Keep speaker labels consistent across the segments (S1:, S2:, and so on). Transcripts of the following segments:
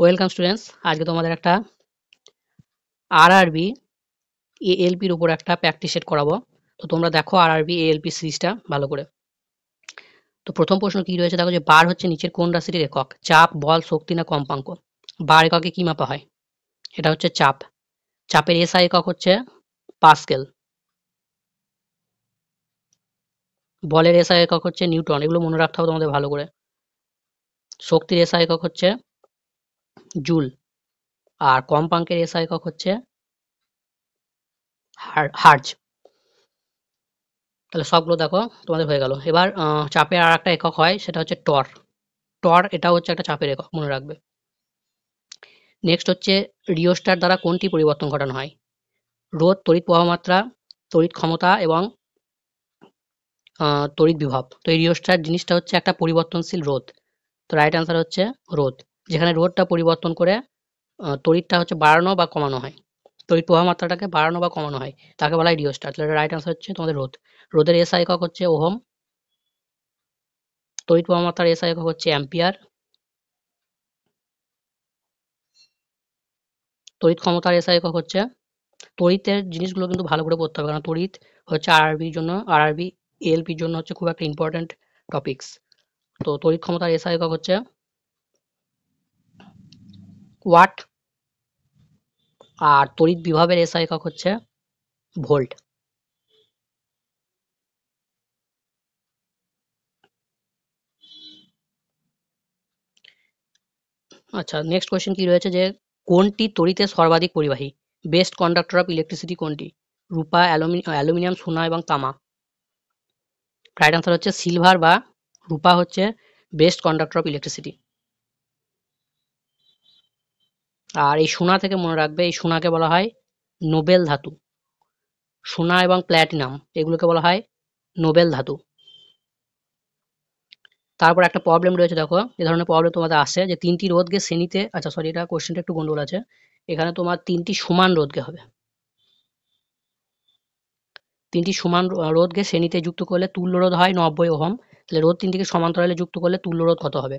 S1: Welcome students, আজকে তোমাদের একটা আরআরবি এএলপির উপর একটা প্র্যাকটিস সেট করাবো। তো তোমরা দেখো আরআরবি এএলপি সিরিজটা ভালো করে। তো প্রথম প্রশ্ন কি রয়েছে দেখো, যে বার হচ্ছে নিচের কোন রাশিটির একক? চাপ, বল, শক্তি না কম্পাঙ্ক? বার এককে কি মাপা হয়? এটা হচ্ছে চাপ। চাপের এসআই একক হচ্ছে পাস্কেল। বলের এসআই একক হচ্ছে নিউটন। এগুলো মনে রাখতে হবে তোমাদের ভালো করে। শক্তির এসআই একক হচ্ছে জুল। আর কম্পাঙ্কের এসআই একক হচ্ছে হার্জ। তাহলে সবগুলো দেখো তোমাদের হয়ে গেল। এবার চাপের আর একটা একক হয়, সেটা হচ্ছে টর। টর এটা হচ্ছে একটা চাপের একক, মনে রাখবে। নেক্সট হচ্ছে রিওস্ট্যাট দ্বারা কোনটি পরিবর্তন ঘটানো হয়? রোধ, তড়িৎ প্রবাহমাত্রা, তড়িৎ ক্ষমতা এবং তড়িৎ বিভব। তো এই রিওস্ট্যাট জিনিসটা হচ্ছে একটা পরিবর্তনশীল রোধ। তো রাইট অ্যান্সার হচ্ছে রোধ, যেখানে রোধটা পরিবর্তন করে তড়িৎটা হচ্ছে বাড়ানো বা কমানো হয়। তড়িৎ প্রবাহমাত্রাটাকে বাড়ানো বা কমানো হয়, তাকে বলা হয় রিওস্ট্যাট। তাহলে রাইট অ্যান্সার হচ্ছে তোমাদের রোধ। রোধের এসআই একক হচ্ছে ওহম। তড়িৎ প্রবাহমাত্রার এসআই একক হচ্ছে অ্যাম্পিয়ার। তড়িৎ ক্ষমতার এসআই একক হচ্ছে, তড়িতের জিনিসগুলো কিন্তু ভালো করে পড়তে হবে, কারণ তড়িৎ হচ্ছে আরআরবি এএলপির জন্য হচ্ছে খুব একটা ইম্পর্টেন্ট টপিকস। তো তড়িৎ ক্ষমতার এসআই একক হচ্ছে ওয়াট। আর তড়িৎ বিভবের এসআই একক হচ্ছে ভোল্ট। আচ্ছা, নেক্সট কোয়েশ্চেন কি রয়েছে, যে কোনটি তড়িতের সর্বাধিক পরিবাহী? বেস্ট কন্ডাক্টর অফ ইলেকট্রিসিটি কোনটি? রূপা, অ্যালুমিনিয়াম, সোনা এবং তামা। রাইট আনসার হচ্ছে সিলভার বা রূপা হচ্ছে বেস্ট কন্ডাক্টর অফ ইলেকট্রিসিটি। আর এই সোনা থেকে মনে রাখবে, এই সোনাকে বলা হয় নোবেল ধাতু। সোনা এবং প্ল্যাটিনাম এগুলোকে বলা হয় নোবেল ধাতু। তারপর একটা প্রবলেম রয়েছে, দেখো এ ধরনের প্রবলেম তোমাদের আসে, যে তিনটি রোধকে শ্রেণীতে, আচ্ছা সরি, এটা কোশ্চেনটা একটু গন্ডগোল আছে। এখানে তোমার তিনটি সমান রোধকে হবে। তিনটি সমান রোধকে শ্রেণীতে যুক্ত করলে তুল্য রোধ হয় 90 ওহম। তাহলে রোধ তিনটিকে সমান্তরালে যুক্ত করলে তুল্য রোধ কত হবে?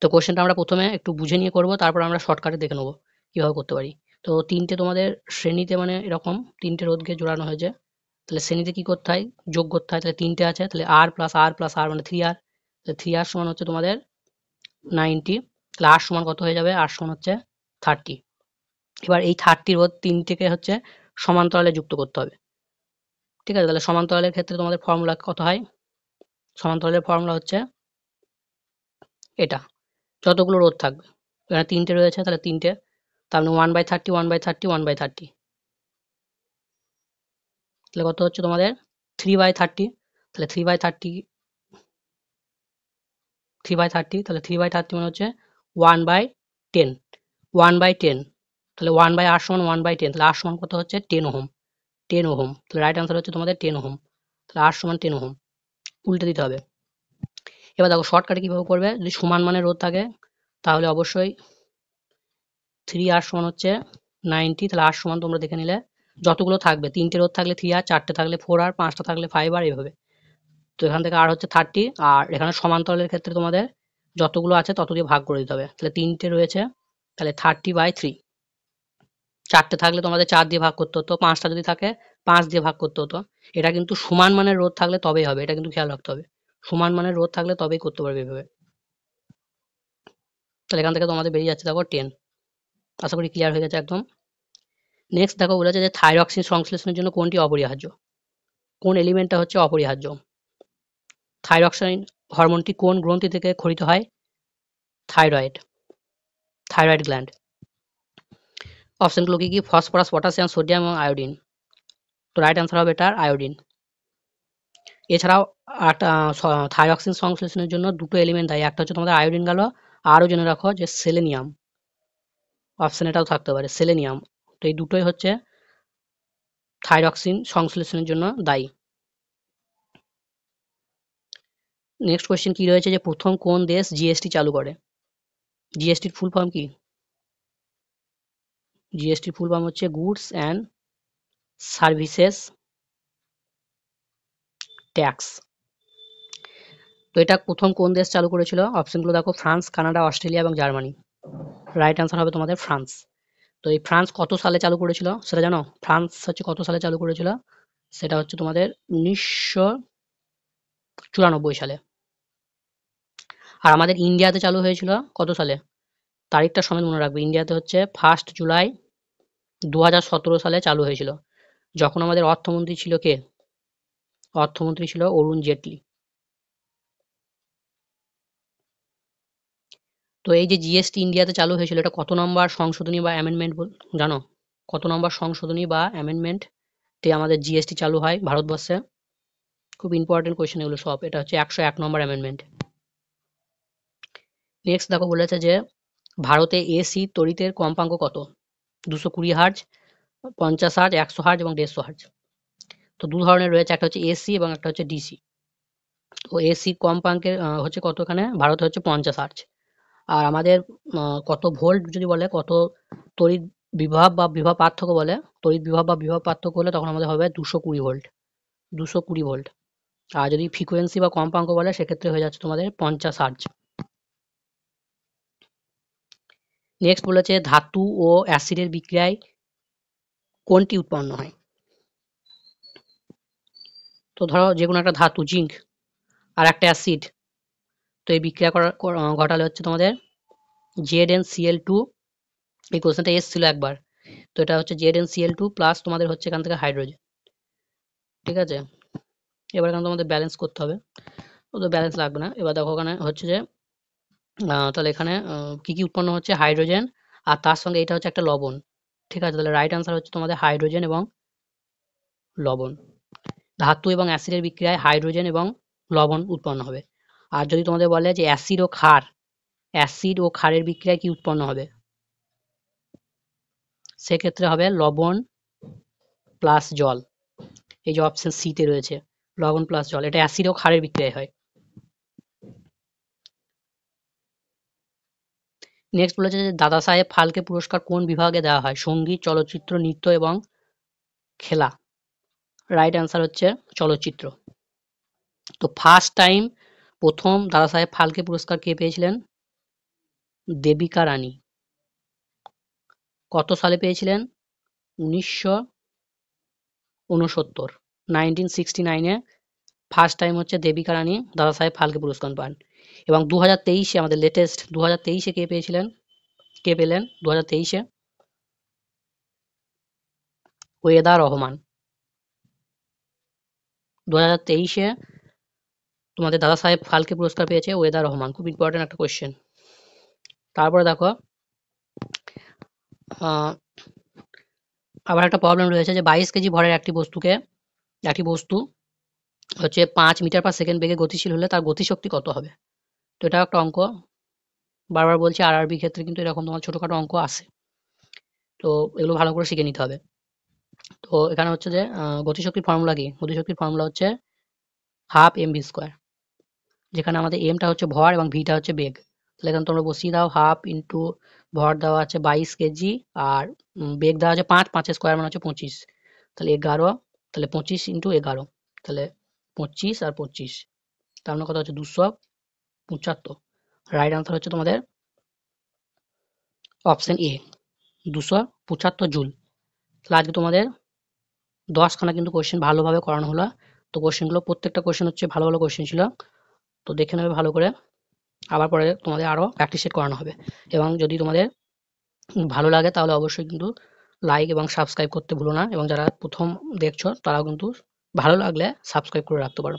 S1: তো কোশ্চেনটা আমরা প্রথমে একটু বুঝে নিয়ে করব, তারপর আমরা শর্টকাটে দেখে নেবো কিভাবে করতে পারি। তো তিনটে তোমাদের শ্রেণীতে, মানে এরকম তিনটে রোধকে জোড়ানো হয়েছে। তাহলে শ্রেণীতে কি করতে হয়? যোগ করতে হয়। তাহলে তিনটে আছে, তাহলে আর প্লাস আর প্লাস আর মানে 3R। তাহলে 3R সমান হচ্ছে তোমাদের 90। তাহলে আর সমান কত হয়ে যাবে? আর সমান হচ্ছে 30। এবার এই 30 রোধ তিনটেকে হচ্ছে সমান্তরালে যুক্ত করতে হবে। ঠিক আছে, তাহলে সমান্তরালের ক্ষেত্রে তোমাদের ফর্মুলা কত হয়? সমান্তরালের ফর্মুলা হচ্ছে এটা। যতগুলো রোধ থাকবে, এখানে তিনটে রয়েছে, তাহলে তিনটে, তার মানে 1/30 1/30 1/30। তাহলে কত হচ্ছে তোমাদের? 3/30। তাহলে 3/30, তাহলে 3/30 মানে হচ্ছে 1/10। 1/10, তাহলে 1/r সমান 1/10। তাহলে আর সমান কত হচ্ছে? 10 ওহম। 10 ওহম। তাহলে রাইট আনসার হচ্ছে তোমাদের 10 ওহম। তাহলে আর সমান 10 ওহম। উল্টে দিতে হবে। এবার দেখো শর্টকাটে কিভাবে করবে। যদি সমান মানের রোধ থাকে তাহলে অবশ্যই 3R সমান হচ্ছে 90। তাহলে আর সমান তোমরা দেখে নিলে যতগুলো থাকবে, তিনটে রোধ থাকলে 3R, চারটে থাকলে 4R, পাঁচটা থাকলে 5R, এইভাবে। তো এখান থেকে আর হচ্ছে 30। আর এখানে সমান্তরালের ক্ষেত্রে তোমাদের যতগুলো আছে তত দিয়ে ভাগ করে দিতে হবে। তাহলে তিনটে রয়েছে, তাহলে 30/3। চারটে থাকলে তোমাদের 4 দিয়ে ভাগ করতে হতো, পাঁচটা যদি থাকে 5 দিয়ে ভাগ করতে হতো। এটা কিন্তু সমান মানের রোধ থাকলে তবেই হবে, এটা কিন্তু খেয়াল রাখতে হবে। সমান মানের রোধ থাকলে তবেই করতে পারবে এভাবে। তাহলে এখান থেকে তোমাদের বেরিয়ে যাচ্ছে দেখো 10। আশা করি ক্লিয়ার হয়ে গেছে একদম। নেক্সট দেখো বলেছে যে থাইরক্সিন সংশ্লেষণের জন্য কোনটি অপরিহার্য? কোন এলিমেন্টটা হচ্ছে অপরিহার্য? থাইরক্সাইন হরমোনটি কোন গ্রন্থি থেকে ক্ষরিত হয়? Thyroid, thyroid gland. অপশনগুলো কি? ফসফরাস, পটাশিয়াম, সোডিয়াম এবং আয়োডিন। তো রাইট অ্যান্সার হবে এটার আয়োডিন। এছাড়াও থাইরক্সিন সংশ্লেষণের জন্য দুটো এলিমেন্ট দায়ী, একটা হচ্ছে তোমাদের আয়োডিন গেল, আরও জেনে রাখো যে সেলেনিয়াম। অপশন এটাও থাকতে পারে, সেলেনিয়াম। তো এই দুটোই হচ্ছে থাইরক্সিন সংশ্লেষণের জন্য দায়ী। নেক্সট কোয়েশ্চেন কি রয়েছে, যে প্রথম কোন দেশ জিএসটি চালু করে? জিএসটির ফুল ফর্ম কি? জিএসটির ফুল ফর্ম হচ্ছে গুডস অ্যান্ড সার্ভিসেস ট্যাক্স। তো এটা প্রথম কোন দেশ চালু করেছিল? অপশনগুলো দেখো, ফ্রান্স, কানাডা, অস্ট্রেলিয়া এবং জার্মানি। রাইট অ্যান্সার হবে তোমাদের ফ্রান্স। তো এই ফ্রান্স কত সালে চালু করেছিল সেটা জানো? ফ্রান্স হচ্ছে কত সালে চালু করেছিল? সেটা হচ্ছে তোমাদের 1994 সালে। আর আমাদের ইন্ডিয়াতে চালু হয়েছিল কত সালে? তারিখটা সমেত মনে রাখবে। ইন্ডিয়াতে হচ্ছে 1 জুলাই 2017 সালে চালু হয়েছিল। যখন আমাদের অর্থমন্ত্রী ছিল কে? অর্থমন্ত্রী ছিল অরুণ জেটলি। তো এই যে জিএসটি ইন্ডিয়াতে চালু হয়েছিল, এটা কত নম্বর সংশোধনী বা অ্যামেন্ডমেন্ট জানো? কত নম্বর সংশোধনী বা অ্যামেন্ডমেন্ট তে আমাদের জিএসটি চালু হয় ভারতবর্ষে? খুব ইম্পর্টেন্ট কোয়েশ্চেন এগুলো সব। এটা হচ্ছে 101 নম্বর অ্যামেন্ডমেন্ট। নেক্সট দেখো বলেছে যে ভারতে এসি তড়িতের কম্পাঙ্ক কত? 220 হার্জ, 50 হার্জ, 100 হার্জ এবং 150 হার্জ। তো দু ধরনের রয়েছে, একটা হচ্ছে এসি এবং একটা হচ্ছে ডিসি। তো এসি কম্পাঙ্কের হচ্ছে কত এখানে? ভারতে হচ্ছে 50 হার্জ। আর আমাদের কত ভোল্ট যদি বলে, কত তড়িৎ বিভব বা বিভব পার্থক্য বলে, তড়িৎ বিভব বা বিভব পার্থক্য হলে তখন আমাদের হবে 220 ভোল্ট। 220 ভোল্ট। আর যদি ফ্রিকোয়েন্সি বা কম্পাঙ্ক বলে সেক্ষেত্রে হয়ে যাচ্ছে তোমাদের 50 হার্জ। নেক্সট বলেছে ধাতু ও অ্যাসিডের বিক্রিয়ায় কোনটি উৎপন্ন হয়? তো ধরো যেকোনো একটা ধাতু জিঙ্ক আর একটা অ্যাসিড, তো এই বিক্রিয়া ঘটালে হচ্ছে তোমাদের ZnCl2, এই কোশ্চেনটা এসেছিল একবার, তো এটা হচ্ছে ZnCl2 প্লাস তোমাদের হচ্ছে এখান থেকে হাইড্রোজেন। ঠিক আছে, এবার এখানে তোমাদের ব্যালেন্স করতে হবে, তো ব্যালেন্স লাগবে না। এবার দেখো ওখানে হচ্ছে যে তাহলে এখানে কি কি উৎপন্ন হচ্ছে? হাইড্রোজেন, আর তার সঙ্গে এটা হচ্ছে একটা লবণ। ঠিক আছে, তাহলে রাইট আনসার হচ্ছে তোমাদের হাইড্রোজেন এবং লবণ। ধাতু এবং অ্যাসিডের বিক্রিয়ায় হাইড্রোজেন এবং লবণ উৎপন্ন হবে। আর যদি তোমাদের বলে যে অ্যাসিড ও ক্ষার, অ্যাসিড ও ক্ষারের বিক্রিয়ায় কি উৎপন্ন হবে? সেক্ষেত্রে হবে লবণ প্লাস জল। এই যে অপশন সিতে রয়েছে লবণ প্লাস জল, এটা অ্যাসিড ও ক্ষারের বিক্রিয়ায় হয়। নেক্সট বলেছে যে দাদা সাহেব ফালকে পুরস্কার কোন বিভাগে দেওয়া হয়? সঙ্গীত, চলচ্চিত্র, নৃত্য এবং খেলা। রাইট অ্যান্সার হচ্ছে চলচ্চিত্র। তো ফার্স্ট টাইম প্রথম দাদা সাহেব ফালকে পুরস্কার কে পেয়েছিলেন? দেবিকা রানী। কত সালে পেয়েছিলেন? 1969, 1969-এ ফার্স্ট টাইম হচ্ছে দেবিকা রানী দাদা সাহেব ফালকে পুরস্কার পান। এবং 2023-এ আমাদের লেটেস্ট 2023-এ কে পেয়েছিলেন? কে পেলেন 2023-এ? ওয়েদা রহমান। 2023-এ তোমাদের দাদা সাহেব ফালকে পুরস্কার পেয়েছে ওয়েদা রহমান। খুব ইম্পর্টেন্ট একটা কোয়েশ্চেন। তারপরে দেখো আবার একটা প্রবলেম রয়েছে যে 22 কেজি ভরের একটি বস্তু হচ্ছে 5 মিটার পার সেকেন্ড বেগে গতিশীল হলে তার গতিশক্তি কত হবে? তো এটা একটা অঙ্ক, বারবার বলছি আরআরবি ক্ষেত্রে কিন্তু এরকম তোমার ছোটখাটো অঙ্ক আসে, তো এগুলো ভালো করে শিখে নিতে হবে। তো এখানে হচ্ছে যে গতিশক্তির ফর্মুলা কি? গতিশক্তির ফর্মুলা হচ্ছে হাফ এম ভি স্কোয়ার, যেখানে আমাদের এমটা হচ্ছে ভর এবং ভিটা হচ্ছে বেগ। তাহলে এখানে তোমরা বসিয়ে দাও, হাফ ইন্টু ভর দেওয়া আছে 22 কেজি আর বেগ দেওয়া আছে 5, 5 এর স্কোয়ার মানে হচ্ছে 25, তাহলে 11, তাহলে 25 ইন্টু 11, তাহলে 25 আর 25, তার মানে কত হচ্ছে 275। রাইট আনসার হচ্ছে তোমাদের অপশন এ, 275 জুল। তাহলে আজকে তোমাদের 10খানা কিন্তু কোয়েশ্চেন ভালোভাবে করানো হলো। তো কোয়েশ্চেনগুলো প্রত্যেকটা কোয়েশ্চেন হচ্ছে ভালো ভালো কোয়েশ্চেন ছিল, তো দেখে নেবে ভালো করে। আবার পরে তোমাদের আরও প্র্যাকটিস সেট করানো হবে। এবং যদি তোমাদের ভালো লাগে তাহলে অবশ্যই কিন্তু লাইক এবং সাবস্ক্রাইব করতে ভুলো না, এবং যারা প্রথম দেখছো তারাও কিন্তু ভালো লাগলে সাবস্ক্রাইব করে রাখতে পারো।